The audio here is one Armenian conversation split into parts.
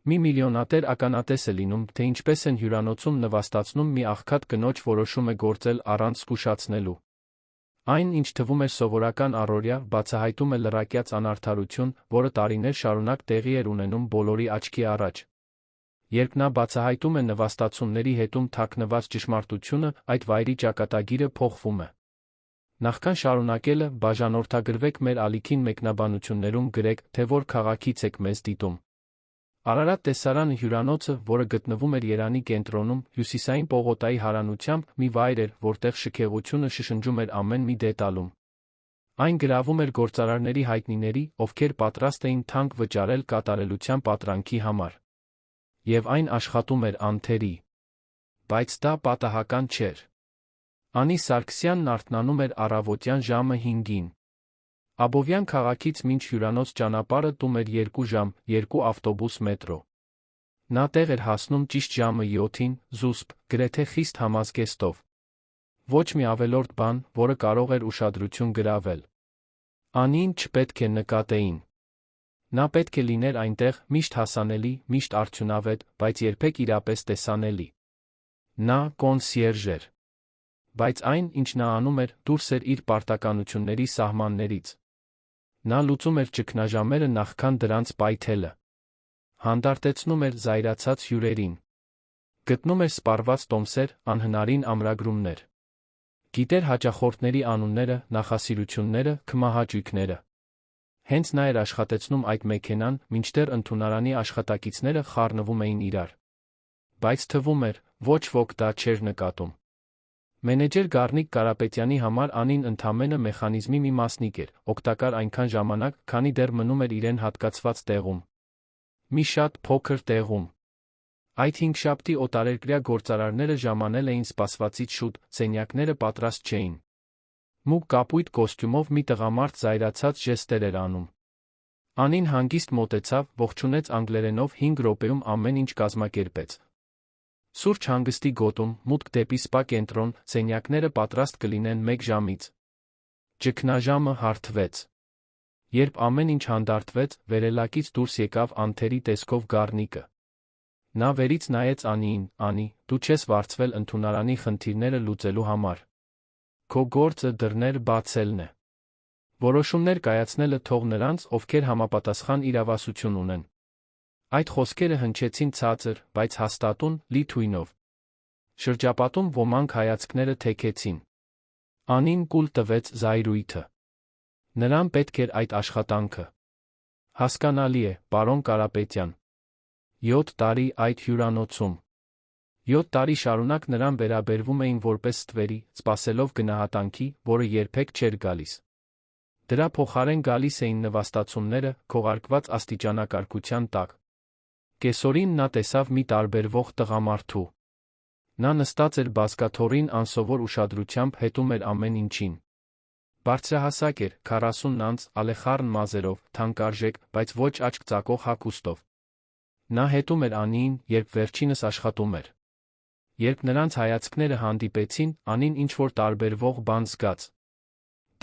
Մի միլիոնատեր ականատես է լինում, թե ինչպես են հյուրանոցում նվաստացնում մի աղքատ կնոջ որոշում է գործել առանց զգուշացնելու։ Այն, ինչ թվում էր սովորական առօրյա, բացահայտում է լրակյաց անարդարություն, որը տարիներ շարունակ տեղի էր ունենում բոլորի աչքի առաջ։ Երբ նա բացահայտում է նվաստացումների հետում թաքնված ճշմարտությունը, այդ վայրի ճակատագիրը փոխվում է։ Նախքան շարունակելը, բաժանորդագրվեք մեր ալիքին մեկնաբանություններում գրեք, թե որ քաղաքից եք մեզ դիտում։ Արարատ տեսարանը հյուրանոցը, որը գտնվում էր Երանի կենտրոնում, հյուսիսային պողոտայի հարանությամբ, մի վայր էր, որտեղ շքեղությունը շշնջում էր ամեն մի դետալում։ Այն գրավում էր գործարարների հայտնիների, ովքեր պատրաստ էին թանկ վճարել կատարելության պատրանքի համար։ Եվ այն աշխատում էր անթերի։ Բայց դա պատահական չէր։ Անի Սարգսյանն արթնանում էր առավոտյան ժամը 5-ին։ Աբովյան քաղաքից մինչ հյուրանոց ճանապարհը տում էր 2 ժամ, 2 ավտոբուս մետրո։ Նա տեղ էր հասնում ճիշտ ժամը 7-ին, զուսպ, գրեթե խիստ համազգեստով։ Ոչ մի ավելորդ բան, որը կարող էր ուշադրություն գրավել։ Անին չպետք է նկատեին։ Նա պետք է լիներ այնտեղ, միշտ հասանելի, միշտ արդյունավետ, բայց երբեք իրապես տեսանելի։ Նա կոնսիերժ էր։ Բայց այն, ինչ նա անում էր, դուրս էր իր պարտականությունների սահմաններից։ Նա լուծում էր ճգնաժամերը նախքան դրանց պայթելը։ Հանդարտեցնում էր զայրացած հյուրերին։ Գտնում էր սպառված տոմսեր, անհնարին ամրագրումներ։ Գիտեր հաճախորդների անունները, նախասիրությունները, քմահաճույքները։ Հենց նա էր աշխատեցնում այդ մեքենան, մինչդեռ ընդունարանի աշխատակիցները խառնվում էին իրար։ Բայց թվում էր, ոչ ոք դա չէր նկատում։ Մենեջեր Գառնիկ Կարապետյանի համար Անին ընդամենը մեխանիզմի մի մասնիկ էր, օգտակար այնքան ժամանակ, քանի դեռ մնում էր իրեն հատկացված տեղում։ Մի շատ փոքր տեղում։ Այդ հինգշաբթի օտարերկրյա գործարարները ժամանել էին սպասվածից շուտ, սենյակները պատրաստ չէին։ Մուգ կապույտ կոստյումով մի տղամարդ զայրացած ժեստեր էր անում։ Անին հանգիստ մոտեցավ, ողջունեց անգլերենով 5 րոպեում ամեն ինչ կազմակերպեց։ Սուրճ հանգստի գոտում, մուտք դեպի սպա կենտրոն, սենյակները պատրաստ կլինեն 1 ժամից։ Ճգնաժամը հարթվեց։ Երբ ամեն ինչ հանդարտվեց, վերելակից դուրս եկավ անթերի տեսքով Գառնիկը։ Նա վերից նայեց Անիին, Անի, դու չես վարձվել ընդունարանի խնդիրները լուծելու համար։ Քո գործը դռներ բացելն է։ Որոշումներ կայացնելը թող նրանց, ովքեր համապատասխան իրավասություն ունեն։ Այդ խոսքերը հնչեցին ցածր, բայց հաստատուն, լի թույնով։ Շրջապատում ոմանք հայացքները թեքեցին։ Անին կուլ տվեց զայրույթը։ Նրան պետք էր այդ աշխատանքը։ Հասկանալի է, պարոն Կարապետյան։ 7 տարի այդ հյուրանոցում։ 7 տարի շարունակ նրան վերաբերվում էին որպես ստվերի, սպասելով գնահատանքի, որը երբեք չէր գալիս։ Դրա փոխարեն գալիս էին նվաստացումները, քողարկված աստիճանակարգության տակ։ Կեսօրին նա տեսավ մի տարբերվող տղամարդու։ Նա նստած էր բազկաթոռին անսովոր ուշադրությամբ հետում էր ամեն ինչին։ Բարձրահասակ էր, 40 անց, ալեխառն մազերով, թանկարժեք, բայց ոչ աչք ծակող հագուստով։ Նա հետում էր Անիին, երբ վերջինս աշխատում էր։ Երբ նրանց հայացքները հանդիպեցին, Անին ինչ-որ տարբերվող բան զգաց։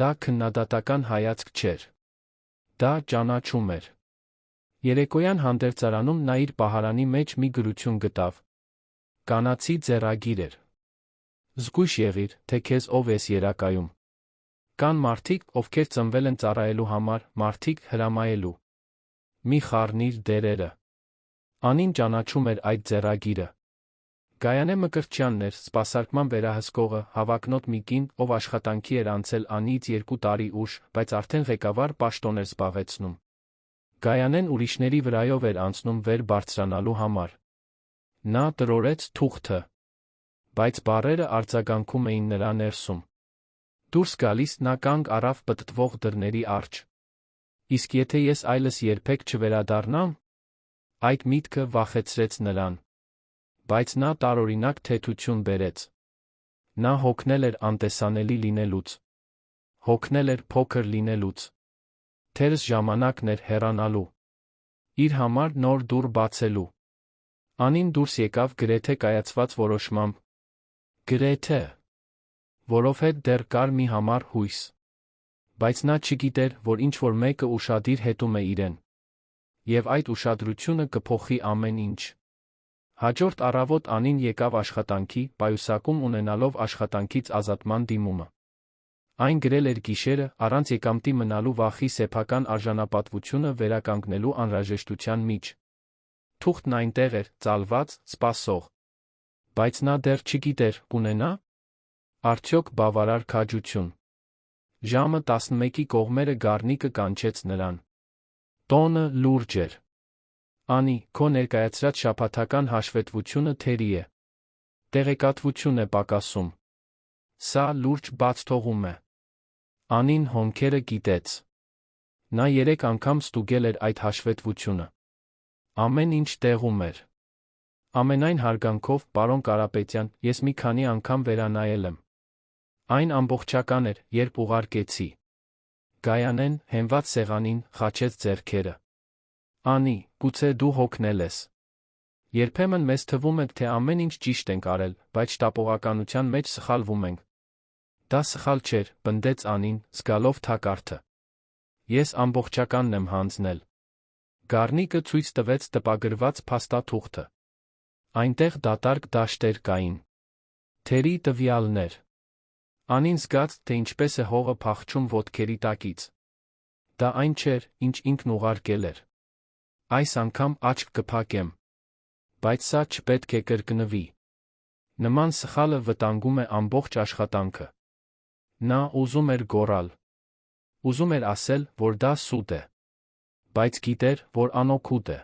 Դա քննադատական հայացք չէր։ Դա ճանաչում էր։ Երեկոյան հանդերձարանում նա իր պահարանի մեջ մի գրություն գտավ։ Կանացի ձեռագիր էր։ Զգույշ եղիր, թե քեզ ով ես երակայում։ Կան մարդիկ, ովքեր ծնվել են ծառայելու համար, մարդիկ հրամայելու։ Մի խառնիր դերերը։ Անին ճանաչում էր այդ ձեռագիրը։ Գայանե Մկրտչյանն էր, սպասարկման վերահսկողը, հավակնոտ մի կին, ով աշխատանքի էր անցել Անիից 2 տարի ուշ, բայց արդեն ղեկավար պաշտոն էր զբաղեցնում։ Գայանեն ուրիշների վրայով էր անցնում վեր բարձրանալու համար։ Նա տրորեց թուղթը։ Բայց բառերը արձագանքում էին նրա ներսում։ Դուրս գալիս նա կանգ առավ պտտվող դռների առջ։ Իսկ եթե ես այլս երբեք չվերադառնամ։ Այդ միտքը վախեցրեց նրան։ Բայց նա տարօրինակ թեթություն բերեց։ Նա հոգնել էր անտեսանելի լինելուց։ Հոգնել էր փոքր լինելուց։ Թերս ժամանակն էր հեռանալու։ Իր համար նոր դուռ բացելու։ Անին դուրս եկավ գրեթե կայացված որոշմամբ։ Գրեթե։ Որովհետև դեռ կար մի համառ հույս։ Բայց նա չգիտեր, որ ինչ-որ մեկը ուշադիր հետում է իրեն։ Եվ այդ ուշադրությունը կփոխի ամեն ինչ։ Հաջորդ առավոտ Անին եկավ աշխատանքի, պայուսակում ունենալով աշխատանքից ազատման դիմումը։ Այն գրել էր գիշերը, առանց եկամտի մնալու վախի սեփական արժանապատվությունը վերականգնելու անհրաժեշտության միջ։ Թուղթն այնտեղ էր, ծալված, սպասող։ Բայց նա դեռ չգիտեր՝ կունենա՞։ Արդյոք բավարար քաջություն։ Ժամը 11-ի կողմերը Գառնիկը կանչեց նրան։ Տոնը լուրջ էր։ Անի, քո ներկայացրած շաբաթական հաշվետվությունը թերի է։ Տեղեկատվություն է պակասում։ Սա լուրջ բաց թողում է։ Անին հոնքերը գիտեց։ Նա 3 անգամ ստուգել էր այդ հաշվետվությունը։ Ամեն ինչ տեղում էր։ Ամենայն հարգանքով, պարոն Կարապետյան, ես մի քանի անգամ վերանայել եմ։ Այն ամբողջական էր, երբ ուղարկեցի։ Գայանեն, հենված սեղանին, խաչեց ձեռքերը։ Անի, գուցե դու հոգնել ես։ Երբեմն մեզ թվում է, թե ամեն ինչ ճիշտ ենք արել, բայց շտապողականության մեջ սխալվում ենք։ Դա սխալ չէր, պնդեց Անին, զգալով թակարդը։ Ես ամբողջականն եմ հանձնել։ Գառնիկը ցույց տվեց տպագրված փաստաթուղթը։ Այնտեղ դատարկ դաշտեր կային։ Թերի տվյալներ։ Անին զգաց, թե ինչպես է հողը փախչում ոտքերի տակից։ Դա այն չէր, ինչ ինքն ուղարկել էր։ Այս անգամ աչք կփակեմ։ Բայց սա չպետք է կրկնվի։ Նման սխալը վտանգում է ամբողջ աշխատանքը։ Նա ուզում էր գոռալ։ Ուզում էր ասել, որ դա սուտ է։ Բայց գիտեր, որ անօգուտ է։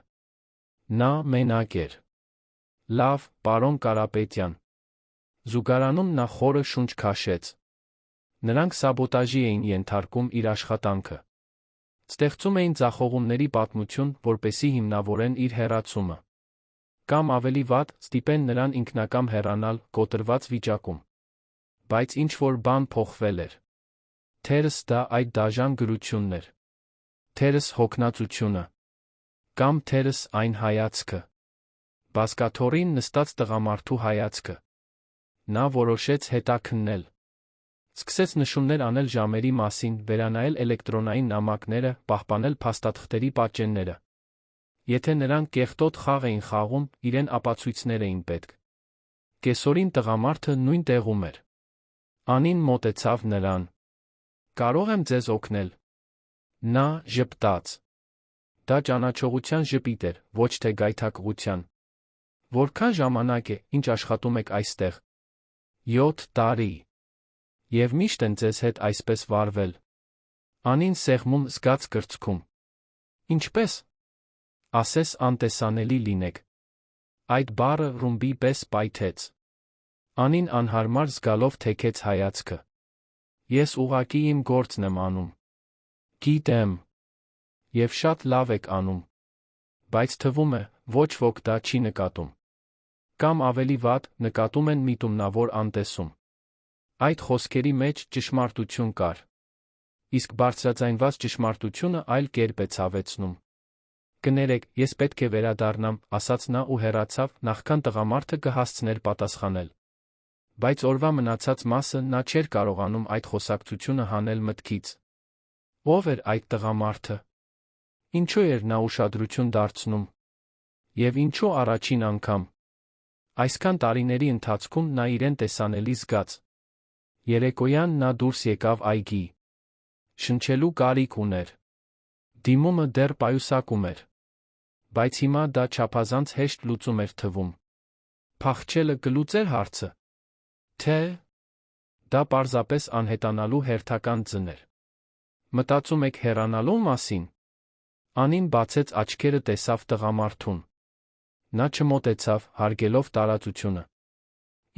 Նա մենակ էր։ Լավ, պարոն Կարապետյան։ Զուգարանում նա խորը շունչ քաշեց։ Նրանք սաբոտաժի էին ենթարկում իր աշխատանքը։ Ստեղծում էին ձախողումների պատմություն, որպեսզի հիմնավորեն իր հեռացումը։ Կամ ավելի վատ, ստիպեն նրան ինքնակամ հեռանալ կոտրված վիճակում։ Բայց ինչ-որ բան փոխվել էր։ Թերս դա այդ դաժան գրությունն էր։ Թերս հոգնածությունը։ Կամ թերս այն հայացքը։ Բազկաթոռին նստած տղամարդու հայացքը։ Նա որոշեց հետաքննել։ Սկսեց նշումներ անել ժամերի մասին, վերանայել էլեկտրոնային նամակները, պահպանել փաստաթղթերի պատճենները։ Եթե նրանք կեղտոտ խաղ էին խաղում, իրեն ապացույցներ էին պետք։ Կեսօրին տղամարդը նույն տեղում էր։ Անին մոտեցավ նրան։ Կարո՞ղ եմ ձեզ օգնել։ Նա ժպտաց։ Դա ճանաչողության ժպիտ էր, ոչ թե գայթակղության։ Որքան ժամանակ է, ինչ աշխատում եք այստեղ։ 7 տարի։ Եվ միշտ են ձեզ հետ այսպես վարվել։ Անին սեղմում զգաց կրծքում։ Ինչպես։ Ասես անտեսանելի լինեք։ Այդ բառը ռումբի պես պայթեց։ Անին անհարմար զգալով թեքեց հայացքը։ Ես ուղղակի իմ գործն եմ անում։ Գիտեմ։ Եվ շատ լավ եք անում։ Բայց թվում է, ոչ ոք դա չի նկատում։ Կամ ավելի վատ, նկատում են միտումնավոր անտեսում։ Այդ խոսքերի մեջ ճշմարտություն կար։ Իսկ բարձրաձայնված ճշմարտությունը այլ կերպ է ցավեցնում։ Կներեք, ես պետք է վերադառնամ, ասաց նա ու հեռացավ, նախքան տղամարդը կհասցներ պատասխանել։ Բայց օրվա մնացած մասը նա չէր կարողանում այդ խոսակցությունը հանել մտքից։ Ո՞վ էր այդ տղամարդը։ Ինչու էր նա ուշադրություն դարձնում։ Եվ ինչու առաջին անգամ։ Այսքան տարիների ընթացքում նա իրեն տեսանելի զգաց։ Երեկոյան նա դուրս եկավ այգի։ Շնչելու կարիք ուներ։ Դիմումը դեռ պայուսակում էր։ Բայց հիմա դա չափազանց հեշտ լուծում էր թվում։ Փախչելը կլուծեր հարցը։ Թե՞ դա պարզապես անհետանալու հերթական ձն էր։ Մտածում եք հեռանալու մասին։ Անին բացեց աչքերը, տեսավ տղամարդուն։ Նա չմոտեցավ, հարգելով տարածությունը։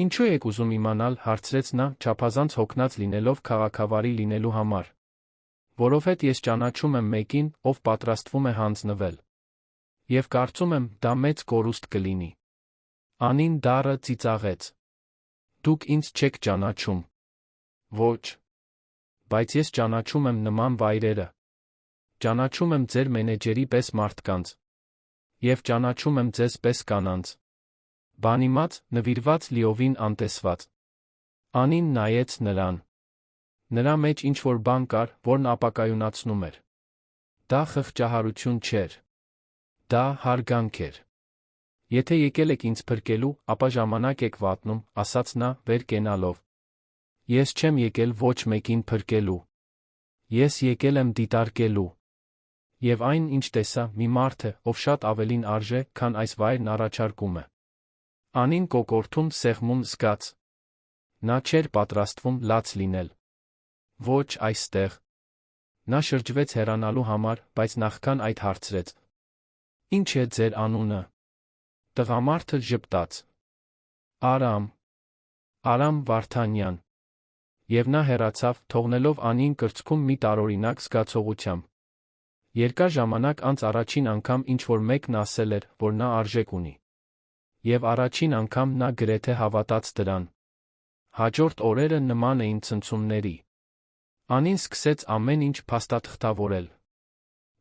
Ինչու եք ուզում իմանալ, հարցրեց նա, չափազանց հոգնած լինելով քաղաքավարի լինելու համար։ Որովհետև ես ճանաչում եմ մեկին, ով պատրաստվում է հանձնվել։ Եվ կարծում եմ, դա մեծ կորուստ կլինի։ Անին դառը ծիծաղեց։ Դուք ինձ չեք ճանաչում։ Ոչ։ Բայց ես ճանաչում եմ նման վայրերը։ Ճանաչում եմ ձեր մենեջերի պես մարդկանց։ Եվ ճանաչում եմ ձեզ պես կանանց։ Բանիմաց, նվիրված, լիովին անտեսված։ Անին նայեց նրան։ Նրա մեջ ինչ-որ բան կար, որն ապակայունացնում էր։ Դա խղճահարություն չէր։ Դա հարգանք էր։ Եթե եկել եք ինձ փրկելու, ապա ժամանակ եք վատնում, ասաց նա, վեր կենալով։ Ես չեմ եկել ոչ մեկին փրկելու։ Ես եկել եմ դիտարկելու։ Եվ այն, ինչ տեսա, մի մարդ է, ով շատ ավելին արժե, քան այս վայրն առաջարկում է։ Անին կոկորդում սեղմում զգաց։ Նա չէր պատրաստվում լաց լինել։ Ոչ այստեղ։ Նա շրջվեց հեռանալու համար, բայց նախքան այդ հարցրեց. Ինչ է ձեր անունը։ Տղամարդը ժպտաց. Արամ։ Արամ Վարդանյան։ Եվ նա հեռացավ, թողնելով Անին կրծքում մի տարօրինակ զգացողությամբ։ Երկար ժամանակ անց առաջին անգամ ինչ-որ մեկն ասել էր, որ նա արժեք ունի։ Եվ առաջին անգամ նա գրեթե հավատաց դրան։ Հաջորդ օրերը նման էին ցնցումների։ Անին սկսեց ամեն ինչ փաստաթղթավորել։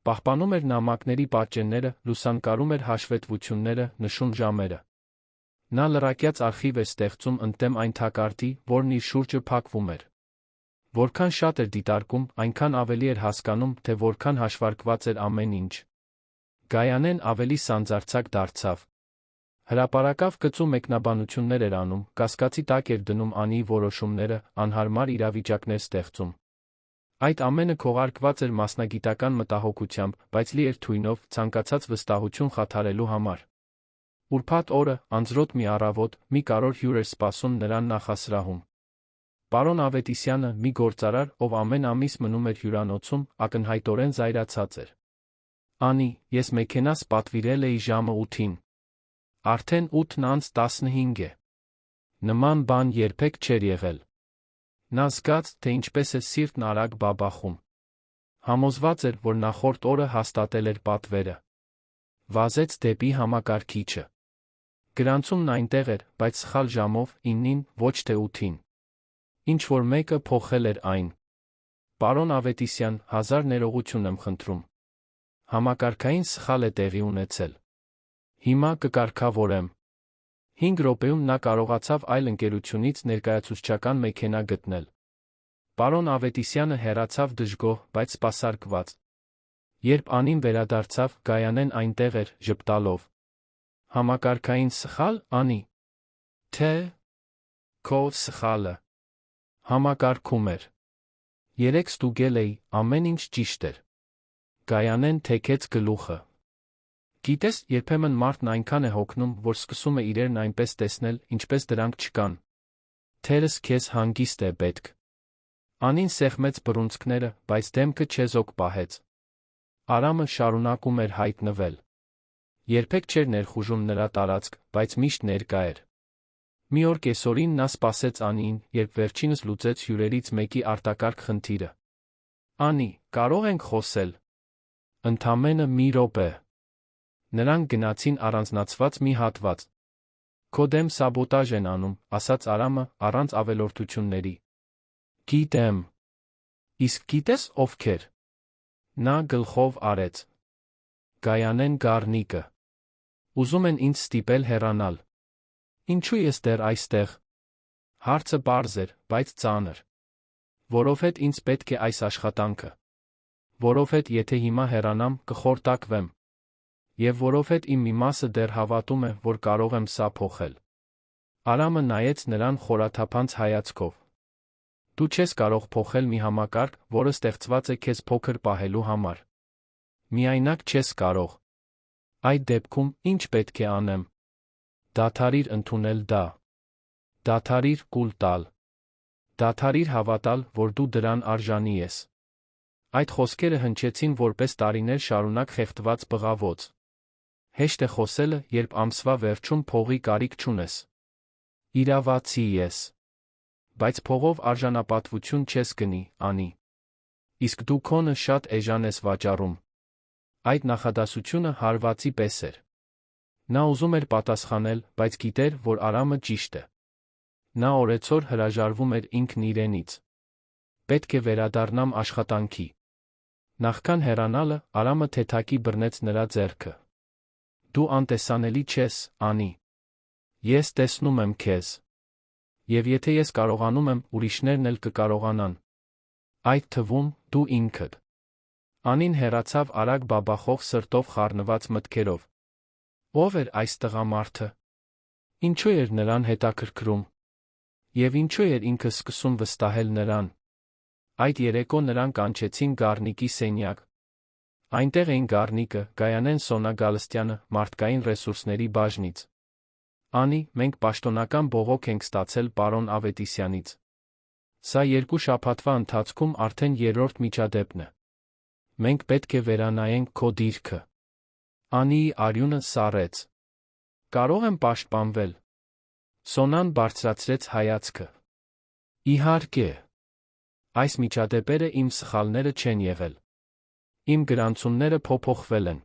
Պահպանում էր նամակների պատճենները, լուսանկարում էր հաշվետվությունները, նշում ժամերը։ Նա լրակյաց արխիվ էր ստեղծում ընդդեմ այն թակարդի, որն իր շուրջը փակվում էր։ Որքան շատ էր դիտարկում, այնքան ավելի էր հասկանում, թե որքան հաշվարկված էր ամեն ինչ։ Գայանեն ավելի սանձարձակ դարձավ։ Հրապարակավ գծու մեկնաբանություններ էր անում, կասկածի տակ էր դնում Անիի որոշումները, անհարմար իրավիճակներ ստեղծում։ Այդ ամենը քողարկված էր մասնագիտական մտահոգությամբ, բայց լի էր թույնով, ցանկացած վստահություն խաթարելու համար։ Ուրբաթ օրը, անձրոտ մի առավոտ, մի կարևոր հյուր էր սպասում նրան նախասրահում։ Պարոն Ավետիսյանը, մի գործարար, ով ամեն ամիս մնում էր հյուրանոցում, ակնհայտորեն զայրացած էր։ Անի, ես մեքենաս պատվիրել էի ժամը 8-ին։ Արդեն 8:15 է։ Նման բան երբեք չէր եղել։ Նա զգաց, թե ինչպես է սիրտն արագ բաբախում։ Համոզված էր, որ նախորդ օրը հաստատել էր պատվերը։ Վազեց դեպի համակարգիչը։ Գրանցումն այնտեղ էր, բայց սխալ ժամով, 9-ին, ոչ թե 8-ին։ Ինչ-որ մեկը փոխել էր այն։ Պարոն Ավետիսյան, 1000 ներողություն եմ խնդրում։ Համակարգային սխալ է տեղի ունեցել։ Հիմա կկարգավորեմ։ 5 րոպեում նա կարողացավ այլ ընկերությունից ներկայացուցչական մեքենա գտնել։ Պարոն Ավետիսյանը հեռացավ դժգոհ, բայց սպասարկված։ Երբ Անին վերադարձավ, Գայանեն այնտեղ էր, ժպտալով։ Համակարգային սխալ, Անի։ Թե քո սխալը։ Համակարգում էր։ 3 ստուգել էի, ամեն ինչ ճիշտ էր։ Գայանեն թեքեց գլուխը։ Գիտես, երբեմն մարդն այնքան է հոգնում, որ սկսում է իրերն այնպես տեսնել, ինչպես դրանք չկան։ Թերս քեզ հանգիստ է պետք։ Անին սեղմեց բռունցքները, բայց դեմքը չեզոք պահեց։ Արամը շարունակում էր հայտնվել։ Երբեք չէր ներխուժում նրա տարածք, բայց միշտ ներկա էր։ Մի օր կեսօրին նա սպասեց Անիին, երբ վերջինս լուծեց հյուրերից մեկի արտակարգ խնդիրը։ Անի, կարող ենք խոսել։ Ընդամենը մի րոպե։ Նրանք գնացին առանձնացված մի հատված։ Քո դեմ սաբոտաժ են անում, ասաց Արամը, առանց ավելորդությունների։ Գիտեմ։ Իսկ գիտես ովքեր։ Նա գլխով արեց։ Գայանեն Գառնիկը։ Ուզում են ինձ ստիպել հեռանալ։ Ինչու ես դեռ այստեղ։ Հարցը պարզ էր, բայց ծանր։ Որովհետ ինձ պետք է այս աշխատանքը։ Որովհետ եթե հիմա հեռանամ, կխորտակվեմ։ Եվ որովհետ իմ մի մասը դեռ հավատում է, որ կարող եմ սա փոխել։ Արամը նայեց նրան խորաթափանց հայացքով։ Դու չես կարող փոխել մի համակարգ, որը ստեղծված է քեզ փոքր պահելու համար։ Միայնակ չես կարող։ Այդ դեպքում, ինչ պետք է անեմ։ Դադարիր ընդունել դա։ Դադարիր կուլ տալ։ Դադարիր հավատալ, որ դու դրան արժանի ես։ Այդ խոսքերը հնչեցին որպես տարիներ շարունակ խեղդված բղավոց։ Հեշտ է խոսելը, երբ ամսվա վերջում փողի կարիք չունես։ Իրավացի ես։ Բայց փողով արժանապատվություն չես գնի, Անի։ Իսկ դու քոնը շատ էժան ես վաճառում։ Այդ նախադասությունը հարվածի պես էր։ Նա ուզում էր պատասխանել, բայց գիտեր, որ Արամը ճիշտ է։ Նա օրեցօր հրաժարվում էր ինքն իրենից։ Պետք է վերադառնամ աշխատանքի։ Նախքան հեռանալը, Արամը թեթակի բռնեց նրա ձեռքը։ Դու անտեսանելի չես, Անի։ Ես տեսնում եմ քեզ։ Եվ եթե ես կարողանում եմ, ուրիշներն էլ կկարողանան։ Այդ թվում, դու ինքդ։ Անին հեռացավ արագ բաբախող սրտով խառնված մտքերով։ Ո՞վ էր այս տղամարդը։ Ինչու էր նրան հետաքրքրում։ Եվ ինչու էր ինքը սկսում վստահել նրան։ Այդ երեկո նրան կանչեցին Գառնիկի սենյակ։ Այնտեղ էին Գառնիկը, Գայանեն Սոնա Գալստյանը, մարդկային ռեսուրսների բաժնից։ Անի, մենք պաշտոնական բողոք ենք ստացել պարոն Ավետիսյանից։ Սա 2 շաբաթվա ընթացքում արդեն 3-րդ միջադեպն է։ Մենք պետք է վերանայենք քո դիրքը։ Անիի արյունը սառեց։ Կարող եմ պաշտպանվել։ Սոնան բարձրացրեց հայացքը։ Իհարկե։ Այս միջադեպերը իմ սխալները չեն եղել։ Իմ գրանցումները փոփոխվել են։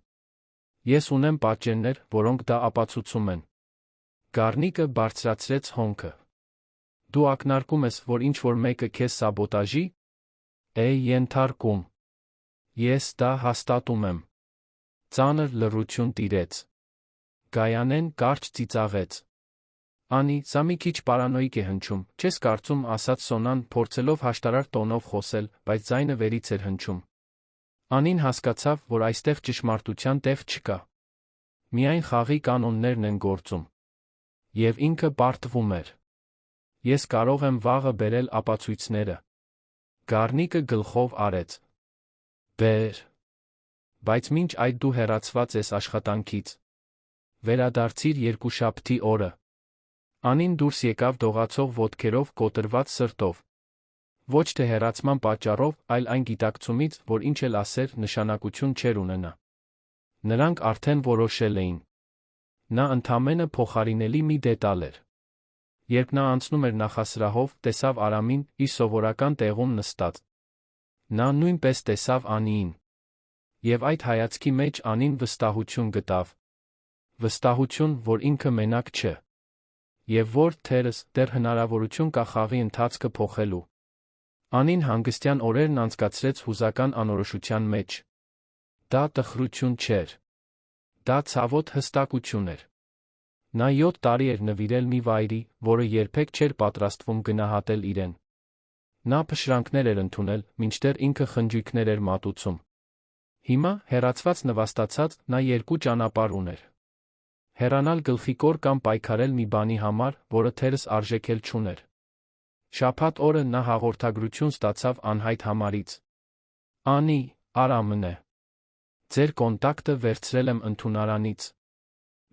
Ես ունեմ պատճեններ, որոնք դա ապացուցում են։ Գառնիկը բարձրացրեց հոնքը։ Դու ակնարկում ես, որ ինչ-որ մեկը քեզ սաբոտաժի։ Ենթարկում։ Ես դա հաստատում եմ։ Ծանր լռություն տիրեց։ Գայանեն կարճ ծիծաղեց։ Անի, սա մի քիչ պարանոիկ է հնչում, չես կարծում, ասաց Սոնան, փորձելով հաշտարար տոնով խոսել, բայց ձայնը վերից էր հնչում։ Անին հասկացավ, որ այստեղ ճշմարտության տեղ չկա։ Միայն խաղի կանոններն են գործում։ Եվ ինքը պարտվում էր։ Ես կարող եմ վաղը բերել ապացույցները։ Գառնիկը գլխով արեց։ Բեր։ Բայց մինչ այդ դու հեռացված ես աշխատանքից։ Վերադարձիր երկուշաբթի օրը։ Անին դուրս եկավ դողացող ոտքերով, կոտրված սրտով։ Ոչ թե հեռացման պատճառով, այլ այն գիտակցումից, որ ինչ էլ ասեր, նշանակություն չէր ունենա։ Նրանք արդեն որոշել էին։ Նա ընդամենը փոխարինելի մի դետալ էր։ Երբ նա անցնում էր նախասրահով, տեսավ Արամին իր սովորական տեղում նստած։ Նա նույնպես տեսավ Անիին։ Եվ այդ հայացքի մեջ Անին վստահություն գտավ։ Վստահություն, որ ինքը մենակ չէ։ Եվ որ, թերս, դեռ հնարավորություն կա խաղի ընթացքը փոխելու։ Անին հանգստյան օրերն անցկացրեց հուզական անորոշության մեջ։ Դա տխրություն չէր։ Դա ցավոտ հստակություն էր։ Նա 7 տարի էր նվիրել մի վայրի, որը երբեք չէր պատրաստվում գնահատել իրեն։ Նա փշրանքներ էր ընդունել, մինչդեռ ինքը խնջույքներ էր մատուցում։ Հիմա, հեռացված նվաստացած, նա 2 ճանապարհ ուներ։ Հեռանալ գլխիկոր կամ պայքարել մի բանի համար, որը թերս արժեքել չուներ։ Շաբաթ օրը նա հաղորդագրություն ստացավ անհայտ համարից։ Անի, Արամն է։ Ձեր կոնտակտը վերցրել եմ ընդունարանից։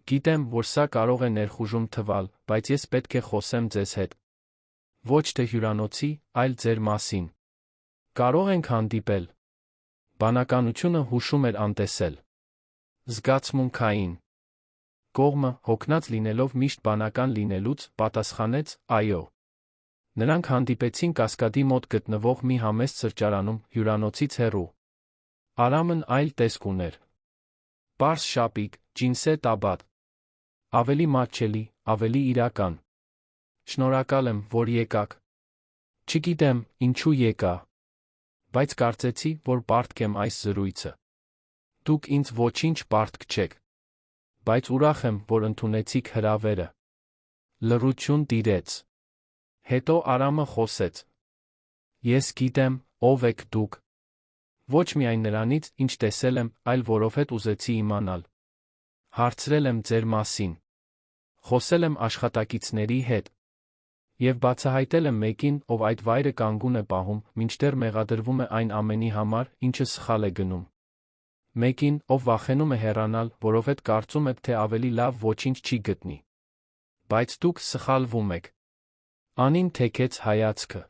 Գիտեմ, որ սա կարող է ներխուժում թվալ, բայց ես պետք է խոսեմ ձեզ հետ։ Ոչ թե հյուրանոցի, այլ ձեր մասին։ Կարող ենք հանդիպել։ Բանականությունը հուշում էր անտեսել։ Զգացմունքային։ Կողմը, հոգնած լինելով միշտ բանական լինելուց, պատասխանեց. այո։ Նրանք հանդիպեցին Կասկադի մոտ գտնվող մի համեստ սրճարանում, հյուրանոցից հեռու։ Արամն այլ տեսք ուներ։ Պարզ շապիկ, ջինսե տաբատ։ Ավելի մատչելի, ավելի իրական։ Շնորհակալ եմ, որ եկաք։ Չգիտեմ, ինչու եկա։ Բայց կարծեցի, որ պարտք եմ այս զրույցը։ Դուք ինձ ոչինչ պարտք չեք։ Բայց ուրախ եմ, որ ընդունեցիք հրավերը։ Լռություն տիրեց։ Հետո Արամը խոսեց։ Ես գիտեմ, ով եք դուք։ Ոչ միայն նրանից, ինչ տեսել եմ, այլ որովհետև ուզեցի իմանալ։ Հարցրել եմ ձեր մասին։ Խոսել եմ աշխատակիցների հետ։ Եվ բացահայտել եմ մեկին, ով այդ վայրը կանգուն է պահում, մինչդեռ մեղադրվում է այն ամենի համար, ինչը սխալ է գնում։ Մեկին, ով վախենում է հեռանալ, որովհետև կարծում է, թե ավելի լավ ոչինչ չի գտնի։ Բայց դուք սխալվում եք։ Անին թեքեց հայացքը։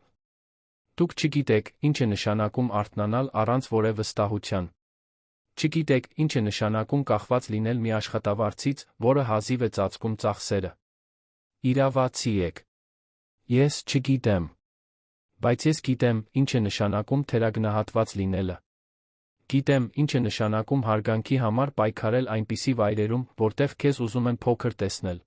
Դուք չգիտեք, ինչ է նշանակում արթնանալ առանց որևէ վստահության։ Չգիտեք, ինչ է նշանակում կախված լինել մի աշխատավարձից, որը հազիվ է ծածկում ծախսերը։ Իրավացի եք։ Ես չգիտեմ։ Բայց ես գիտեմ, ինչ է նշանակում թերագնահատված լինելը։ Գիտեմ, ինչ է նշանակում հարգանքի համար պայքարել այնպիսի վայրերում, որտեղ քեզ ուզում են փոքր տեսնել։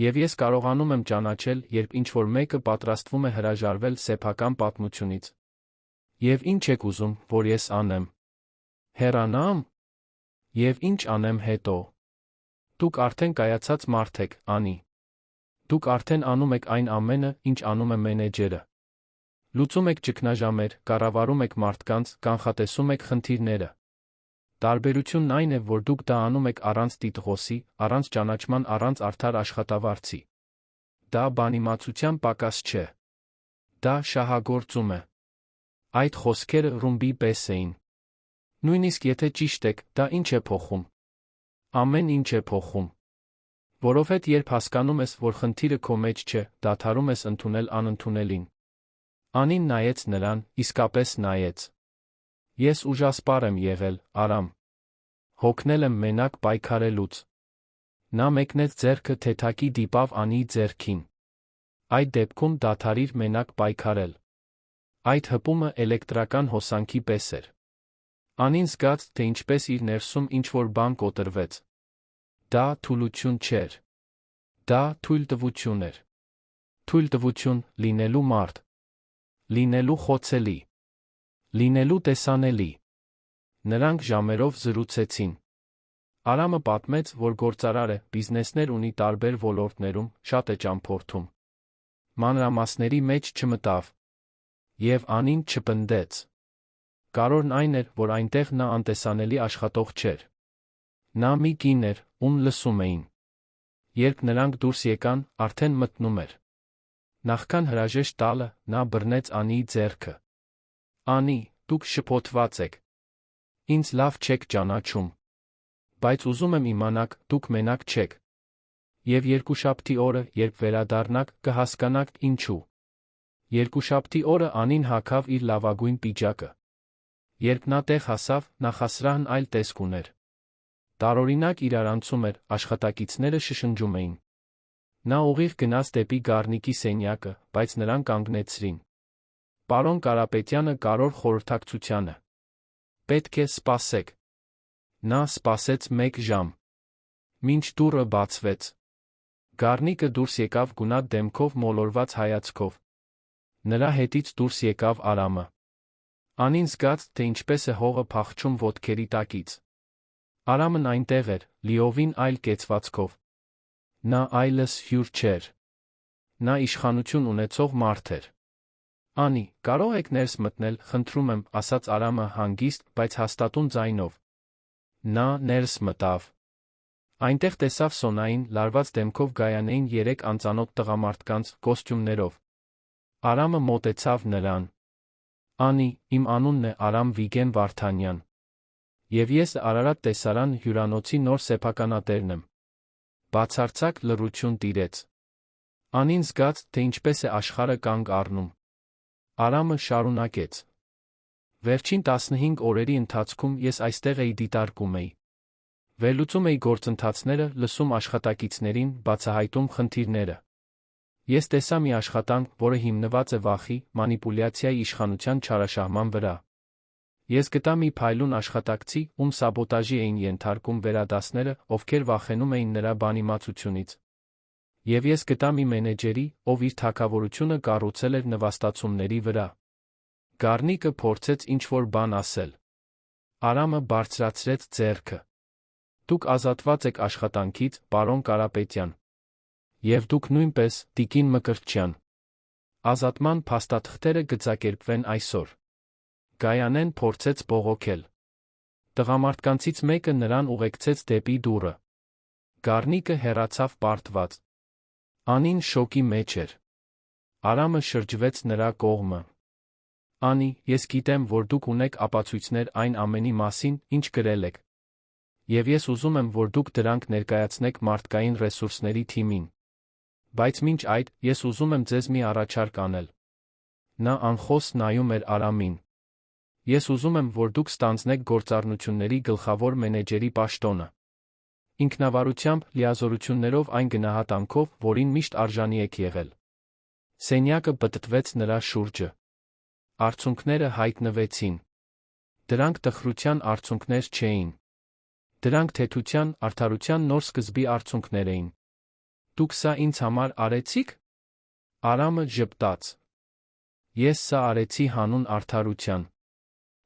Եվ ես կարողանում եմ ճանաչել, երբ ինչ-որ մեկը պատրաստվում է հրաժարվել սեփական պատմությունից։ Եվ ինչ եք ուզում, որ ես անեմ։ Հեռանամ։ Եվ ինչ անեմ հետո։ Դուք արդեն կայացած մարդ եք, Անի։ Դուք արդեն անում եք այն ամենը, ինչ անում է մենեջերը։ Լուծում եք ճգնաժամեր, կառավարում եք մարդկանց, կանխատեսում եք խնդիրները։ Տարբերությունն այն է, որ դուք դա անում եք առանց տիտղոսի, առանց ճանաչման, առանց արդար աշխատավարձի։ Դա բանիմացության պակաս չէ։ Դա շահագործում է։ Այդ խոսքերը ռումբի պես էին։ Նույնիսկ եթե ճիշտ եք, դա ինչ է փոխում։ Ամեն ինչ է փոխում։ Որովհետև երբ հասկանում ես, որ խնդիրը քո մեջ չէ, դադարում ես ընդունել անընդունելին։ Անին նայեց նրան, իսկապես նայեց։ Ես ուժասպառ եմ եղել, Արամ։ Հոգնել եմ մենակ պայքարելուց։ Նա մեկնեց ձեռքը թեթակի դիպավ Անիի ձեռքին։ Այդ դեպքում դադարիր մենակ պայքարել։ Այդ հպումը էլեկտրական հոսանքի պես էր։ Անին զգաց, թե ինչպես իր ներսում ինչ-որ բան կոտրվեց։ Դա թուլություն չէր։ Դա թույլտվություն էր։ Թույլտվություն, լինելու մարդ։ Լինելու խոցելի։ Լինելու տեսանելի։ Նրանք ժամերով զրուցեցին։ Արամը պատմեց, որ գործարար է, բիզնեսներ ունի տարբեր ոլորտներում, շատ է ճամփորդում։ Մանրամասների մեջ չմտավ։ Եվ Անին չպնդեց։ Կարևորն այն էր, որ այնտեղ նա անտեսանելի աշխատող չէր։ Նա մի կին էր, ում լսում էին։ Երբ նրանք դուրս եկան, արդեն մտնում էր։ Նախքան հրաժեշտ տալը, նա բռնեց Անիի ձեռքը։ Անի, դուք շփոթված եք։ Ինձ լավ չեք ճանաչում։ Բայց ուզում եմ իմանաք, դուք մենակ չեք։ Եվ երկուշաբթի օրը, երբ վերադառնաք, կհասկանաք ինչու։ Երկուշաբթի օրը Անին հագավ իր լավագույն պիջակը։ Երբ նա տեղ հասավ, նախասրահն այլ տեսք ուներ։ Տարօրինակ իրարանցում էր, աշխատակիցները շշնջում էին։ Նա ուղիղ գնաց դեպի Գառնիկի սենյակը, բայց նրան կանգնեցրին։ Պարոն Կարապետյանը կարևոր խորհրդակցությանը։ Պետք է սպասեք։ Նա սպասեց 1 ժամ։ Մինչ դուռը բացվեց։ Գառնիկը դուրս եկավ գունատ դեմքով, մոլորված հայացքով։ Նրա հետից դուրս եկավ Արամը։ Անին զգաց, թե ինչպես է հողը փախչում ոտքերի տակից։ Արամն այնտեղ էր, լիովին այլ կեցվածքով։ Նա այլս հյուր չէր։ Նա իշխանություն ունեցող մարդ էր։ Անի, կարող եք ներս մտնել, խնդրում եմ, ասաց Արամը հանգիստ, բայց հաստատուն ձայնով։ Նա ներս մտավ։ Այնտեղ տեսավ Սոնային, լարված դեմքով Գայանեին 3 անծանոթ տղամարդկանց կոստյումներով։ Արամը մոտեցավ նրան։ Անի, իմ անունն է Արամ Վիգեն Վարդանյան։ Եվ ես Արարատ տեսարան հյուրանոցի նոր սեփականատերն եմ։ Բացարձակ լռություն տիրեց։ Անին զգաց, թե ինչպես է աշխարհը կանգ առնում։ Արամը շարունակեց. Վերջին 15 օրերի ընթացքում ես այստեղ էի դիտարկում էի։ Վերլուծում էի գործընթացները, լսում աշխատակիցներին, բացահայտում խնդիրները։ Ես տեսա մի աշխատանք, որը հիմնված է վախի, մանիպուլյացիայի, իշխանության չարաշահման վրա։ Ես գտա մի փայլուն աշխատակցի, ում սաբոտաժի էին ենթարկում վերադասները, ովքեր վախենում էին նրա բանիմացությունից։ Եվ ես գտա մի մենեջերի, ով իր թագավորությունը կառուցել էր նվաստացումների վրա։ Գառնիկը փորձեց ինչ-որ բան ասել։ Արամը բարձրացրեց ձեռքը։ Դուք ազատված եք աշխատանքից, պարոն Կարապետյան։ Եվ դուք նույնպես, տիկին Մկրտչյան։ Ազատման փաստաթղթերը գծակերպվեն այսօր։ Գայանեն փորձեց բողոքել։ Տղամարդկանցից մեկը նրան ուղեկցեց դեպի դուռը։ Գառնիկը հեռացավ պարտված։ Անին շոկի մեջ էր։ Արամը շրջվեց նրա կողմը։ Անի, ես գիտեմ, որ դուք ունեք ապացույցներ այն ամենի մասին, ինչ գրել եք։ Եվ ես ուզում եմ, որ դուք դրանք ներկայացնեք մարդկային ռեսուրսների թիմին։ Բայց մինչ այդ, ես ուզում եմ ձեզ մի առաջարկ անել։ Նա անխոս նայում էր Արամին։ Ես ուզում եմ, որ դուք ստանձնեք գործառնությունների գլխավոր մենեջերի պաշտոնը։ Ինքնավարությամբ, լիազորություններով այն գնահատանքով, որին միշտ արժանի եք եղել։ Սենյակը պտտվեց նրա շուրջը։ Արցունքները հայտնվեցին։ Դրանք տխրության արցունքներ չէին։ Դրանք թեթության, արդարության նոր սկզբի արցունքներ էին։ Դուք սա ինձ համար արեցիք։ Արամը ժպտաց։ Ես սա արեցի հանուն արդարության։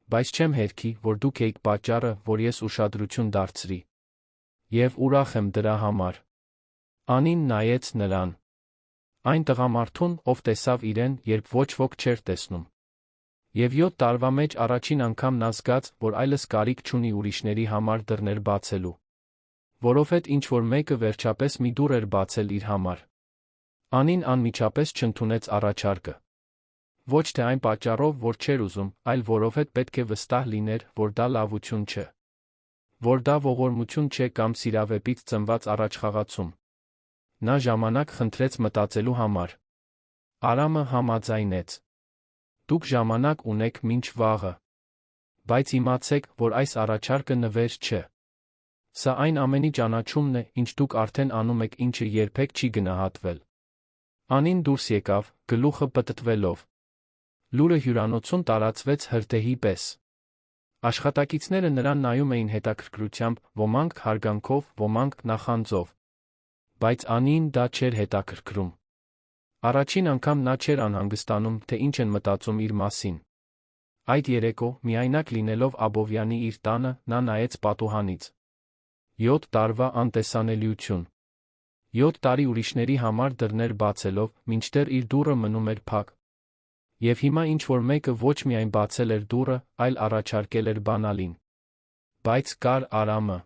Բայց չեմ հերքի, որ դուք եք պատճառը, որ ես ուշադրություն դարձրի։ Եվ ուրախ եմ դրա համար։ Անին նայեց նրան։ Այն տղամարդուն, ով տեսավ իրեն, երբ ոչ ոք չէր տեսնում։ Եվ 7 տարվա մեջ առաջին անգամ նա զգաց, որ այլս կարիք չունի ուրիշների համար դռներ բացելու։ Որովհետև ինչ-որ մեկը վերջապես մի դուռ էր բացել իր համար։ Անին անմիջապես չընդունեց առաջարկը։ Ոչ թե այն պատճառով, որ չէր ուզում, այլ որովհետև պետք է վստահ լիներ, որ դա լավություն չէ։ Որ դա ողորմություն չէ կամ սիրավեպից ծնված առաջխաղացում։ Նա ժամանակ խնդրեց մտածելու համար։ Արամը համաձայնեց։ Դուք ժամանակ ունեք մինչ վաղը։ Բայց իմացեք, որ այս առաջարկը նվեր չէ։ Սա այն ամենի ճանաչումն է, ինչ դուք արդեն անում եք, ինչը երբեք չի գնահատվել։ Անին դուրս եկավ, գլուխը պտտվելով։ Լուրը հյուրանոցում տարածվեց հրդեհի պես։ Աշխատակիցները նրան նայում էին հետաքրքրությամբ, ոմանք հարգանքով, ոմանք նախանձով։ Բայց Անիին դա չէր հետաքրքրում։ Առաջին անգամ նա չէր անհանգստանում, թե ինչ են մտածում իր մասին։ Այդ երեկո, միայնակ լինելով Աբովյանի իր տանը, նա նայեց պատուհանից։ 7 տարվա անտեսանելիություն։ 7 տարի ուրիշների համար դռներ բացելով, մինչդեռ իր դուռը մնում էր փակ։ Եվ հիմա ինչ-որ մեկը ոչ միայն բացել էր դուռը, այլ առաջարկել էր բանալին։ Բայց կար Արամը։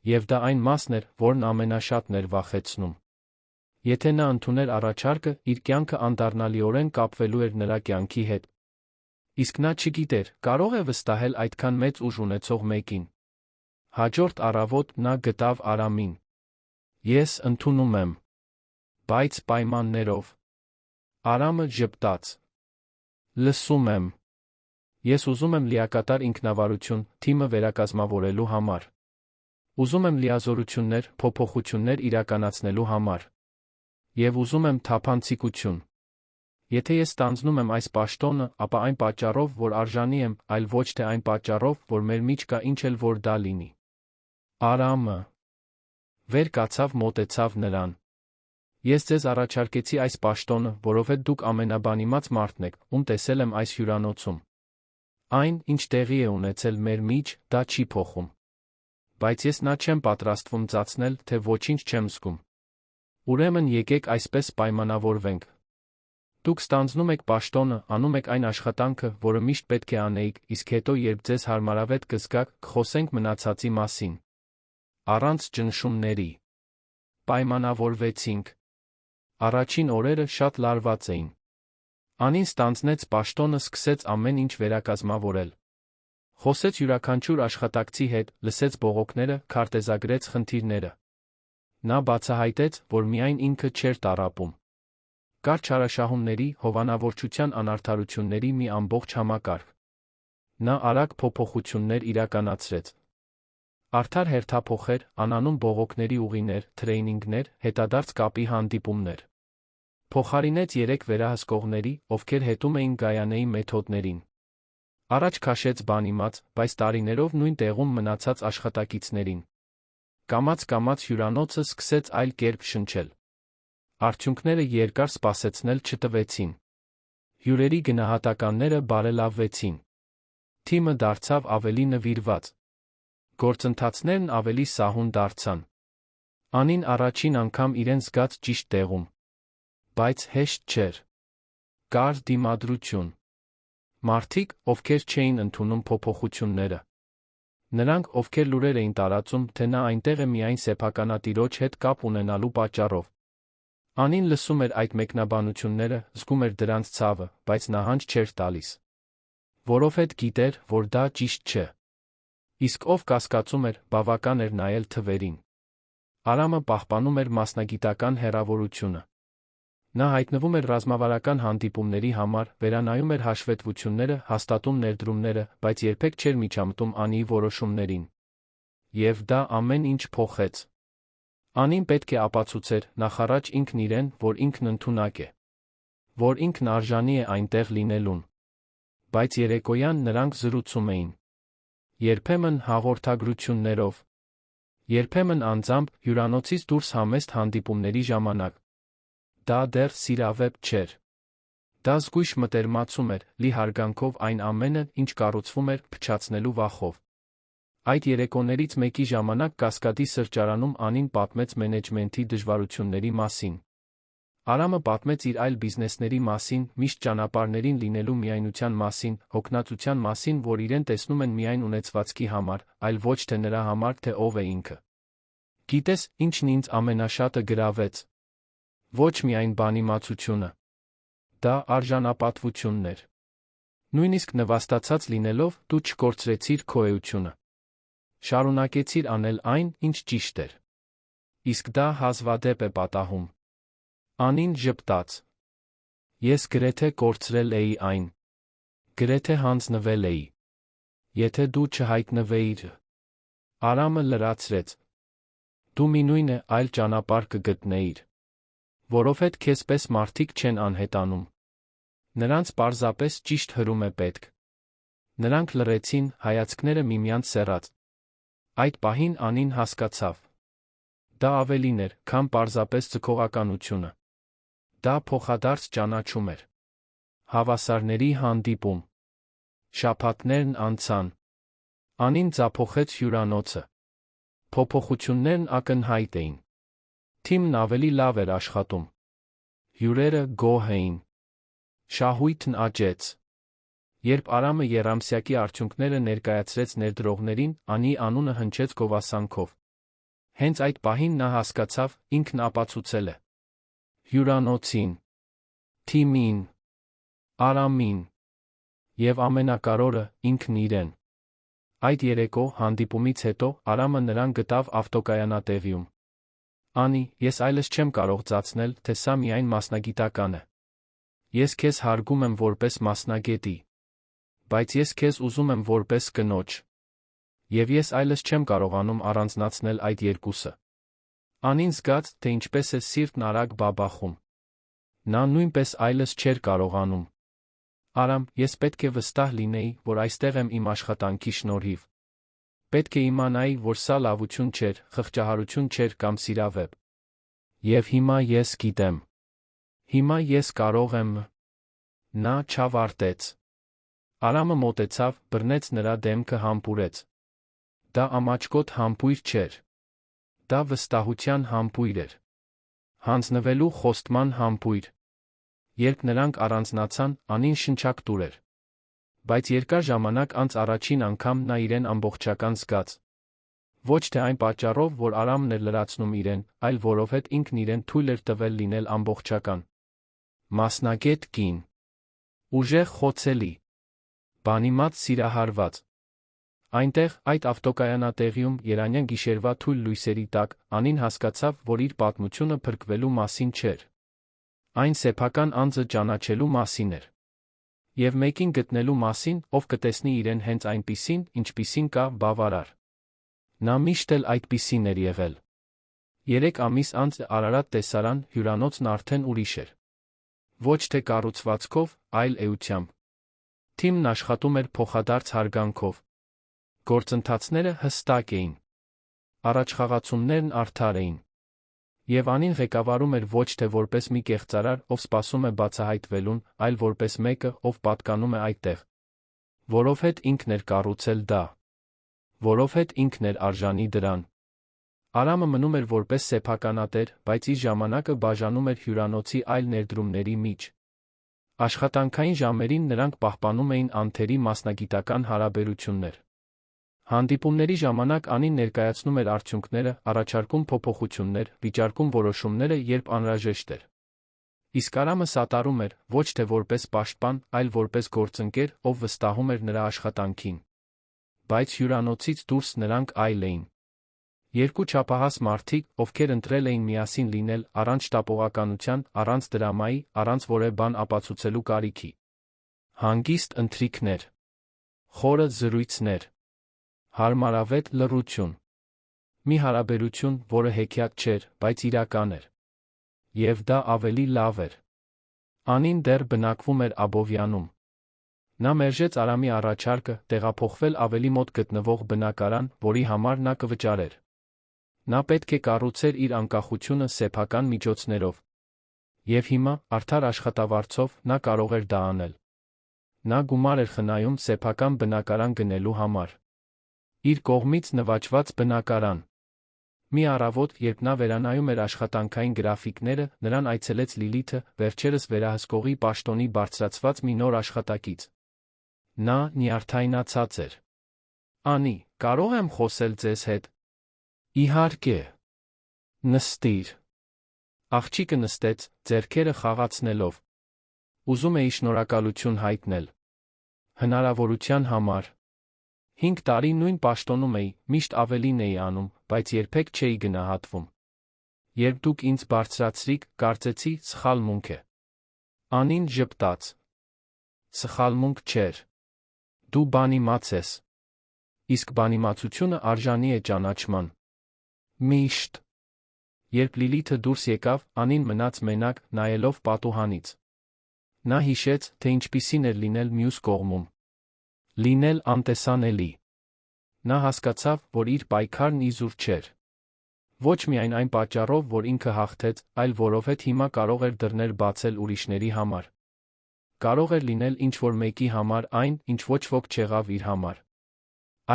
Եվ դա այն մասն էր, որն ամենաշատն էր վախեցնում։ Եթե նա ընդուներ առաջարկը, իր կյանքը անդառնալիորեն կապվելու էր նրա կյանքի հետ։ Իսկ նա չգիտեր, կարող է վստահել այդքան մեծ ուժ ունեցող մեկին։ Հաջորդ առավոտ նա գտավ Արամին։ Ես ընդունում եմ։ Բայց պայմաններով։ Արամը ժպտաց։ Լսում եմ։ Ես ուզում եմ լիակատար ինքնավարություն, թիմը վերակազմավորելու համար։ Ուզում եմ լիազորություններ, փոփոխություններ իրականացնելու համար։ Եվ ուզում եմ թափանցիկություն։ Եթե ես ստանձնում եմ այս պաշտոնը, ապա այն պատճառով, որ արժանի եմ, այլ ոչ թե այն պատճառով, որ մեր մեջ կա ինչ էլ որ դա լինի։ Արամը վեր կացավ, մոտեցավ նրան։ Ես ձեզ առաջարկեցի այս պաշտոնը, որովհետև դուք ամենաբանիմաց մարդն եք, ում տեսել եմ այս հյուրանոցում։ Այն, ինչ տեղի է ունեցել մեր մեջ, դա չի փոխում։ Բայց ես նա չեմ պատրաստվում ծածնել, թե ոչինչ չեմ զգում։ Ուրեմն եկեք այսպես պայմանավորվենք։ Դուք ստանձնում եք պաշտոնը, անում եք այն աշխատանքը, որը միշտ պետք է անեիք, իսկ հետո, երբ ձեզ հարմարավետ կզգաք, կխոսենք մնացածի մասին։ Առանց ճնշումների։ Պայմանավորվեցինք։ Առաջին օրերը շատ լարված էին։ Անին ստանձնեց պաշտոնը, սկսեց ամեն ինչ վերակազմավորել։ Խոսեց յուրաքանչյուր աշխատակցի հետ, լսեց բողոքները, քարտեզագրեց խնդիրները։ Նա բացահայտեց, որ միայն ինքը չէր տառապում։ Կար չարաշահումների, հովանավորչության անարդարությունների մի ամբողջ համակարգ։ Նա արագ փոփոխություններ իրականացրեց։ Արդար հերթափոխեր, անանուն բողոքների ուղիներ, թրեյնինգներ, հետադարձ կապի հանդիպումներ։ Փոխարինեց 3 վերահսկողների, ովքեր հետում էին Գայանեի մեթոդներին։ Առաջ քաշեց բանիմաց, բայց տարիներով նույն տեղում մնացած աշխատակիցներին։ Կամաց-կամաց հյուրանոցը սկսեց այլ կերպ շնչել։ Արդյունքները երկար սպասեցնել չտվեցին։ Հյուրերի գնահատականները բարելավվեցին։ Թիմը դարձավ ավելի նվիրված։ Գործընթացներն ավելի սահուն դարձան։ Անին առաջին անգամ իրեն զգաց ճիշտ տեղում։ Բայց հեշտ չէր։ Կար դիմադրություն։ Մարդիկ, ովքեր չէին ընդունում փոփոխությունները։ Նրանք, ովքեր լուրեր էին տարածում, թե նա այնտեղ է միայն սեփականատիրոջ հետ կապ ունենալու պատճառով։ Անին լսում էր այդ մեկնաբանությունները, զգում էր դրանց ցավը, բայց նահանջ չէր տալիս։ Որովհետև գիտեր, որ դա ճիշտ չէ։ Իսկ ով կասկածում էր, բավական էր նայել թվերին։ Արամը պահպանում էր մասնագիտական հեռավորությունը։ Նա հայտնվում էր ռազմավարական հանդիպումների համար, վերանայում էր հաշվետվությունները, հաստատում ներդրումները, բայց երբեք չէր միջամտում Անիի որոշումներին։ Եվ դա ամեն ինչ փոխեց։ Անին պետք է ապացուցեր նախառաջ ինքն իրեն, որ ինքն ընդունակ է։ Որ ինքն արժանի է այնտեղ լինելուն։ Բայց երեկոյան նրանք զրուցում էին։ Երբեմն հաղորդագրություններով։ Երբեմն անձամբ, հյուրանոցից դուրս համեստ հանդիպումների ժամանակ։ Դա դեռ սիրավեպ չէր։ Դա զգույշ մտերմացում էր, լի հարգանքով այն ամենը, ինչ կառուցվում էր, փչացնելու վախով։ Այդ երեկոներից մեկի ժամանակ Կասկադի սրճարանում Անին պատմեց մենեջմենթի դժվարությունների մասին։ Արամը պատմեց իր այլ բիզնեսների մասին, միշտ ճանապարհներին լինելու միայնության մասին, հոգնածության մասին, որ իրեն տեսնում են միայն ունեցվածքի համար, այլ ոչ թե նրա համար, թե ով է ինքը։ Գիտես, ինչն ինձ ամենաշատը գրավեց։ Ոչ միայն բանիմացությունը։ Դա արժանապատվությունն էր։ Նույնիսկ նվաստացած լինելով, դու չկորցրեցիր քո էությունը։ Շարունակեցիր անել այն, ինչ ճիշտ էր։ Իսկ դա հազվադեպ է պատահում։ Անին ժպտաց։ Ես գրեթե կորցրել էի այն։ Գրեթե հանձնվել էի։ Եթե դու չհայտնվեիր։ Արամը լրացրեց։ Դու մինույն է այլ ճանապարհ կգտնեիր։ Որովհետև քեզ պես մարդիկ չեն անհետանում։ Նրանց պարզապես ճիշտ հրում է պետք։ Նրանք լռեցին, հայացքները միմյանց սեռած։ Այդ պահին Անին հասկացավ։ Դա ավելին էր, քան պարզապես ձգողականությունը։ Դա փոխադարձ ճանաչում էր։ Հավասարների հանդիպում։ Շաբաթներն անցան։ Անին ձափողեց հյուրանոցը։ Փոփոխություններն ակնհայտ էին։ Թիմն ավելի լավ էր աշխատում։ Հյուրերը գոհ էին։ Շահույթն աճեց։ Երբ Արամը եռամսյակի արդյունքները ներկայացրեց ներդրողներին, Անի անունը հնչեց գովասանքով։ Հենց այդ պահին նա հասկացավ, ինքն ապացուցել է։ Հյուրանոցին, թիմին, Արամին և ամենակարևորը, ինքն իրեն։ Այդ երեկո հանդիպումից հետո Արամը նրան գտավ ավտոկայանատեղիում։ Անի, ես այլս չեմ կարող ծածնել, թե սա միայն մասնագիտական է։ Ես քեզ հարգում եմ որպես մասնագետի։ Բայց ես քեզ ուզում եմ որպես կնոջ։ Եվ ես այլս չեմ կարողանում առանձնացնել այդ երկուսը։ Անին զգաց, թե ինչպես է սիրտն արագ բաբախում։ Նա նույնպես այլս չէր կարողանում։ Արամ, ես պետք է վստահ լինեի, որ այստեղ եմ իմ աշխատանքի շնորհիվ։ Պետք է իմանայի, որ սա լավություն չէր, խղճահարություն չէր կամ սիրավեպ։ Եվ հիմա ես գիտեմ։ Հիմա ես կարող եմ։ Նա չավարտեց։ Արամը մոտեցավ, բռնեց նրա դեմքը համբուրեց։ Դա ամաչկոտ համբույր չէր։ Դա վստահության համբույր էր։ Հանձնվելու խոստման համբույր։ Երբ նրանք առանձնացան, Անին շնչակտուր էր։ Բայց երկար ժամանակ անց առաջին անգամ նա իրեն ամբողջական զգաց։ Ոչ թե այն պատճառով, որ Արամն էր լրացնում իրեն, այլ որովհետև ինքն իրեն թույլ էր տվել լինել ամբողջական։ Մասնագետ կին։ Ուժեղ խոցելի։ Բանիմաց սիրահարված։ Այնտեղ, այդ ավտոկայանատեղիում, երանյան գիշերվա թույլ լույսերի տակ, Անին հասկացավ, որ իր պատմությունը փրկվելու մասին չէր։ Այն սեփական անձը ճանաչելու մասին էր։ Եվ մեկին գտնելու մասին, ով կտեսնի իրեն հենց այնպիսին, ինչպիսին կա, բավարար։ Նա միշտ էլ այդպիսին էր եղել։ 3 ամիս անց Արարատ տեսարան հյուրանոցն արդեն ուրիշ էր։ Ոչ թե կառուցվածքով, այլ էությամբ։ Թիմն աշխատում էր փոխադարձ հարգանքով։ Գործընթացները հստակ էին։ Առաջխաղացումներն արդար էին։ Եվ Անին ղեկավարում էր ոչ թե որպես մի կեղծարար, ով սպասում է բացահայտվելուն, այլ որպես մեկը, ով պատկանում է այդտեղ։ Որովհետև ինքն էր կառուցել դա։ Որովհետև ինքն էր արժանի դրան։ Արամը մնում էր որպես սեփականատեր, բայց իր ժամանակը բաժանում էր հյուրանոցի այլ ներդրումների միջ։ Աշխատանքային ժամերին նրանք պահպանում էին անթերի մասնագիտական հարաբերություններ։ Հանդիպումների ժամանակ Անին ներկայացնում էր արդյունքները, առաջարկում փոփոխություններ, վիճարկում որոշումները, երբ անհրաժեշտ էր։ Իսկ Արամը սատարում էր, ոչ թե որպես պաշտպան, այլ որպես գործընկեր, ով վստահում էր նրա աշխատանքին։ Բայց հյուրանոցից դուրս նրանք այլ էին։ Երկու չափահաս մարդիկ, ովքեր ընտրել էին միասին լինել, առանց շտապողականության, առանց դրամայի, առանց որևէ բան ապացուցելու կարիքի։ Հանգիստ ընթրիքներ։ Խորը զրույցներ։ Հարմարավետ լռություն։ Մի հարաբերություն, որը հեքիաթ չէր, բայց իրական էր։ Եվ դա ավելի լավ էր։ Անին դեռ բնակվում էր Աբովյանում։ Նա մերժեց Արամի առաջարկը տեղափոխվել ավելի մոտ գտնվող բնակարան, որի համար նա կվճարեր։ Նա պետք է կառուցեր իր անկախությունը սեփական միջոցներով։ Եվ հիմա, արդար աշխատավարձով, նա կարող էր դա անել։ Նա գումար էր խնայում սեփական բնակարան գնելու համար։ Իր կողմից նվաճված բնակարան։ Մի առավոտ, երբ նա վերանայում էր աշխատանքային գրաֆիկները, նրան այցելեց Լիլիթը, վերջերս վերահսկողի պաշտոնի բարձրացված մի նոր աշխատակից։ Նա նյարդայնացած էր։ «Անի, կարող եմ խոսել ձեզ հետ»։ «Իհարկե»։ «Նստիր»։ Աղջիկը նստեց, ձեռքերը խաղացնելով։ «Ուզում էի շնորհակալություն հայտնել։ Հնարավորության համար։ 5 տարի նույն պաշտոնում էի, միշտ ավելին էի անում, բայց երբեք չէի գնահատվում։ Երբ դուք ինձ բարձրացրիք, կարծեցի, սխալմունք է»։ Անին ժպտաց։ «Սխալմունք չէր։ Դու բանիմաց ես։ Իսկ բանիմացությունը արժանի է ճանաչման։ Միշտ»։ Երբ Լիլիթը դուրս եկավ, Անին մնաց մենակ, նայելով պատուհանից։ Նա հիշեց, թե ինչպիսին էր լինել մյուս կողմում։ Լինել անտեսանելի։ Նա հասկացավ, որ իր պայքարն իզուր չէր։ Ոչ միայն այն պատճառով, որ ինքը հաղթեց, այլ որովհետև հիմա կարող էր դռներ բացել ուրիշների համար։ Կարող էր լինել ինչ-որ մեկի համար այն, ինչ ոչ ոք չեղավ իր համար։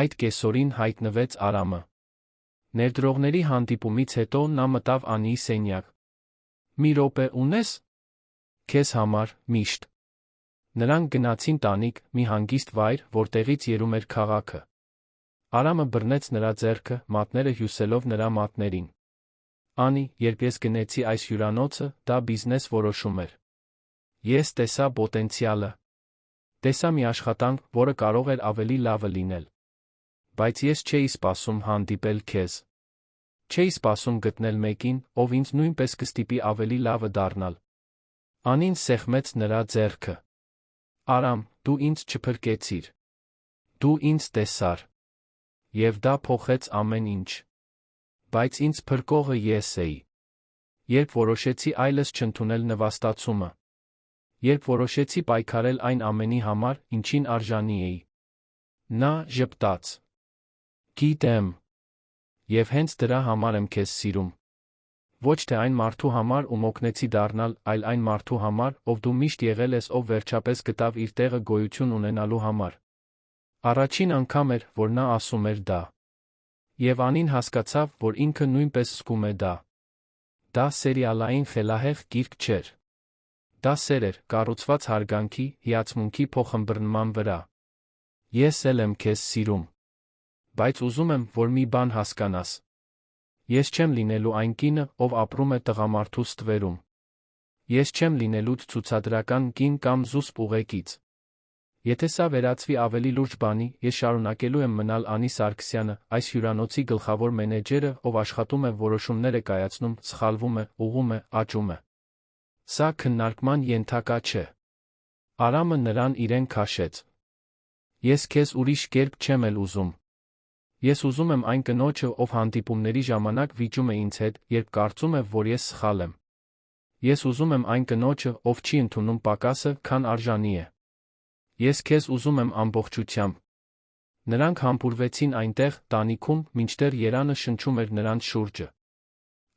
Այդ կեսօրին հայտնվեց Արամը։ Ներդրողների հանդիպումից հետո նա մտավ Անիի սենյակ։ «Մի րոպե ունես»։ «Քեզ համար, միշտ»։ Նրանք գնացին տանիք, մի հանգիստ վայր, որտեղից երում էր քաղաքը։ Արամը բռնեց նրա ձեռքը, մատները հյուսելով նրա մատներին։ «Անի, երբ ես գնեցի այս հյուրանոցը, դա բիզնես որոշում էր։ Ես տեսա պոտենցիալը։ Տեսա մի աշխատանք, որը կարող էր ավելի լավը լինել։ Բայց ես չէի սպասում հանդիպել քեզ։ Չէի սպասում գտնել մեկին, ով ինձ նույնպես կստիպի ավելի լավը դառնալ»։ Անին սեղմեց նրա ձեռքը։ «Արամ, դու ինձ չփրկեցիր։ Դու ինձ տեսար։ Եվ դա փոխեց ամեն ինչ։ Բայց ինձ փրկողը ես էի։ Երբ որոշեցի այլս չընդունել նվաստացումը։ Երբ որոշեցի պայքարել այն ամենի համար, ինչին արժանի էի»։ Նա ժպտաց։ «Գիտեմ։ Եվ հենց դրա համար եմ քեզ սիրում։ Ոչ թե այն մարդու համար, ում օգնեցի դառնալ, այլ այն մարդու համար, ով դու միշտ եղել ես, ով վերջապես գտավ իր տեղը գոյություն ունենալու համար»։ Առաջին անգամ էր, որ նա ասում էր դա։ Եվ Անին հասկացավ, որ ինքը նույնպես զգում է դա։ Դա սերիալային խելահեղ գիրք չէր։ Դա սեր էր, կառուցված հարգանքի, հիացմունքի փոխըմբռնման վրա։ «Ես էլ եմ քեզ սիրում։ Բայց ուզում եմ, որ մի բան հասկանաս։ Ես չեմ լինելու այն կինը, ով ապրում է տղամարդու ստվերում։ Ես չեմ լինելու ցուցադրական կին կամ զուսպ ուղեկից։ Եթե սա վերածվի ավելի լուրջ բանի, ես շարունակելու եմ մնալ Անի Սարգսյանը, այս հյուրանոցի գլխավոր մենեջերը, ով աշխատում է, որոշումներ է կայացնում, սխալվում է, ուղղում է, աճում է։ Սա քննարկման ենթակա չէ»։ Արամը նրան իրեն քաշեց։ «Ես քեզ ուրիշ կերպ չեմ էլ ուզում։ Ես ուզում եմ այն կնոջը, ով հանդիպումների ժամանակ վիճում է ինձ հետ, երբ կարծում է, որ ես սխալ եմ։ Ես ուզում եմ այն կնոջը, ով չի ընդունում պակասը, քան արժանի է։ Ես քեզ ուզում եմ ամբողջությամբ»։ Նրանք համբուրվեցին այնտեղ, տանիքում, մինչդեռ երանը շնչում էր նրանց շուրջը։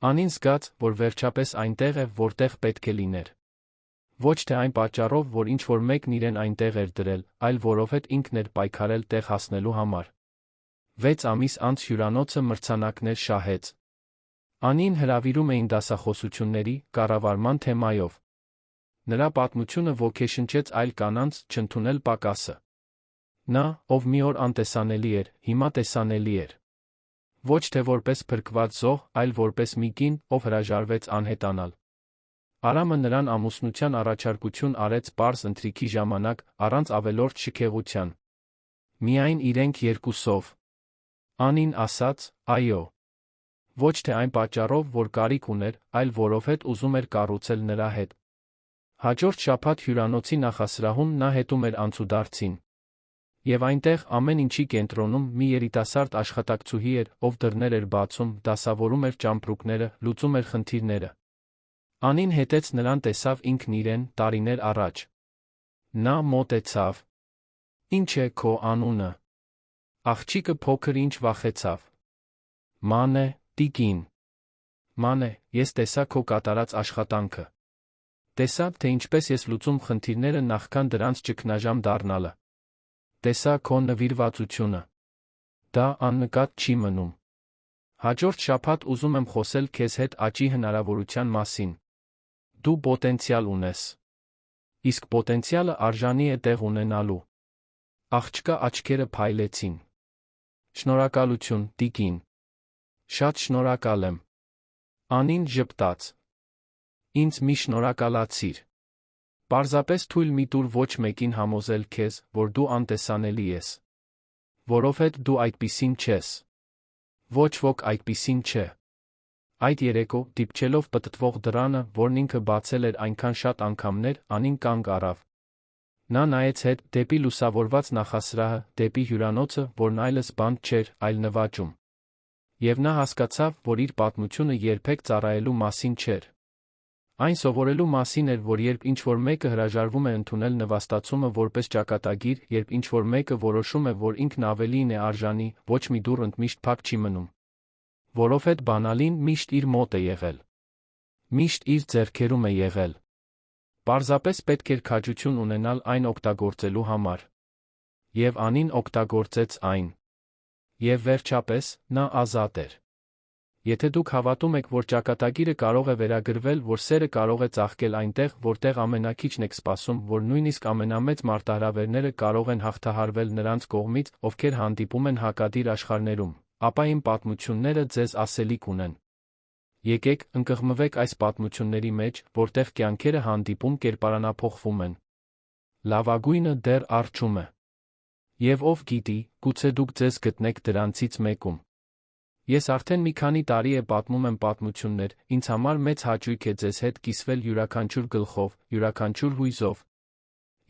Անին զգաց, որ վերջապես այնտեղ է, որտեղ պետք է լիներ։ Ոչ թե այն պատճառով, որ ինչ-որ մեկն իրեն այնտեղ էր դրել, այլ որովհետև ինքն էր պայքարել տեղ հասնելու համար։ 6 ամիս անց հյուրանոցը մրցանակներ շահեց։ Անին հրավիրում էին դասախոսությունների, կառավարման թեմայով։ Նրա պատմությունը ոգեշնչեց այլ կանանց չընդունել պակասը։ Նա, ով մի օր անտեսանելի էր, հիմա տեսանելի էր։ Ոչ թե որպես փրկված զոհ, այլ որպես մի կին, ով հրաժարվեց անհետանալ։ Արամը նրան ամուսնության առաջարկություն արեց պարզ ընթրիքի ժամանակ, առանց ավելորդ շքեղության։ Միայն իրենք երկուսով։ Անին ասաց. «Այո»։ Ոչ թե այն պատճառով, որ կարիք ուներ, այլ որովհետև ուզում էր կառուցել նրա հետ։ Հաջորդ շաբաթ հյուրանոցի նախասրահում նա հետում էր անցուդարձին։ Եվ այնտեղ, ամեն ինչի կենտրոնում, մի երիտասարդ աշխատակցուհի էր, ով դռներ էր բացում, դասավորում էր ճամպրուկները, լուծում էր խնդիրները։ Անին հետեց նրան տեսավ ինքն իրեն, տարիներ առաջ։ Նա մոտեցավ։ «Ինչ է քո անունը»։ Աղջիկը փոքր ինչ վախեցավ։ «Մանե, տիկին»։ «Մանե, ես տեսա քո կատարած աշխատանքը։ Տեսա, թե ինչպես ես լուծում խնդիրները նախքան դրանց ճգնաժամ դառնալը։ Տեսա քո նվիրվածությունը։ Դա աննկատ չի մնում։ Հաջորդ շաբաթ ուզում եմ խոսել քեզ հետ աճի հնարավորության մասին։ Դու պոտենցիալ ունես։ Իսկ պոտենցիալը արժանի է տեղ ունենալու։ Աղջկա աչքերը փայլեցին։ Շնորհակալություն, տիկին։ Շատ շնորհակալ եմ։ Անին ժպտաց։ Ինձ մի շնորհակալացիր։ Պարզապես թույլ մի տուր ոչ մեկին համոզել քեզ, որ դու անտեսանելի ես։ Որովհետև դու այդպիսին չես։ Ոչ ոք այդպիսին չէ։ Այդ երեկո, դիպչելով պտտվող դռանը, որն ինքը բացել էր այնքան շատ անգամներ, Անին կանգ առավ։ Նա նայեց հետ դեպի լուսավորված նախասրահը, դեպի հյուրանոցը, որն այլս բանտ չէր, այլ նվաճում։ Եվ նա հասկացավ, որ իր պատմությունը երբեք ծառայելու մասին չէր։ Այն սովորելու մասին էր, որ երբ ինչ-որ մեկը հրաժարվում է ընդունել նվաստացումը որպես ճակատագիր, երբ ինչ-որ մեկը որոշում է, որ ինքն ավելին է արժանի, ոչ մի դուռ ընդմիշտ փակ չի մնում։ Որովհետև բանալին միշտ իր մոտ է եղել։ Միշտ իր ձեռքերում է եղել։ Պարզապես պետք էր քաջություն ունենալ այն օգտագործելու համար։ Եվ Անին օգտագործեց այն։ Եվ վերջապես, նա ազատ էր։ Եթե դուք հավատում եք, որ ճակատագիրը կարող է վերագրվել, որ սերը կարող է ծաղկել այնտեղ, որտեղ ամենաքիչն եք սպասում, որ նույնիսկ ամենամեծ մարտահրավերները կարող են հաղթահարվել նրանց կողմից, ովքեր հանդիպում են հակադիր աշխարհներում, ապա իմ պատմությունները ձեզ ասելիք ունեն։ Եկեք, ընկղմվեք այս պատմությունների մեջ, որտեղ կյանքերը հանդիպում կերպարանափոխվում են։ Լավագույնը դեռ առջում է։ Եվ ով գիտի, գուցե դուք ձեզ գտնեք դրանցից մեկում։ Ես արդեն մի քանի տարի է պատմում եմ պատմություններ, ինձ համար մեծ հաճույք է ձեզ հետ կիսվել յուրաքանչյուր գլխով, յուրաքանչյուր հույզով։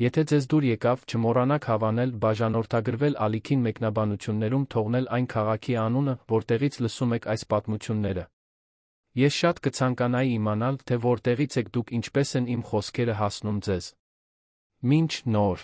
Եթե ձեզ դուր եկավ, չմոռանաք հավանել, բաժանորդագրվել ալիքին մեկնաբանություններում, թողնել այն քաղաքի անունը, որտեղից լսում եք այս պատմությունները։ Ես շատ կցանկանայի իմանալ, թե որտեղից եք դուք, ինչպես են իմ խոսքերը հասնում ձեզ։ Մինչ նոր։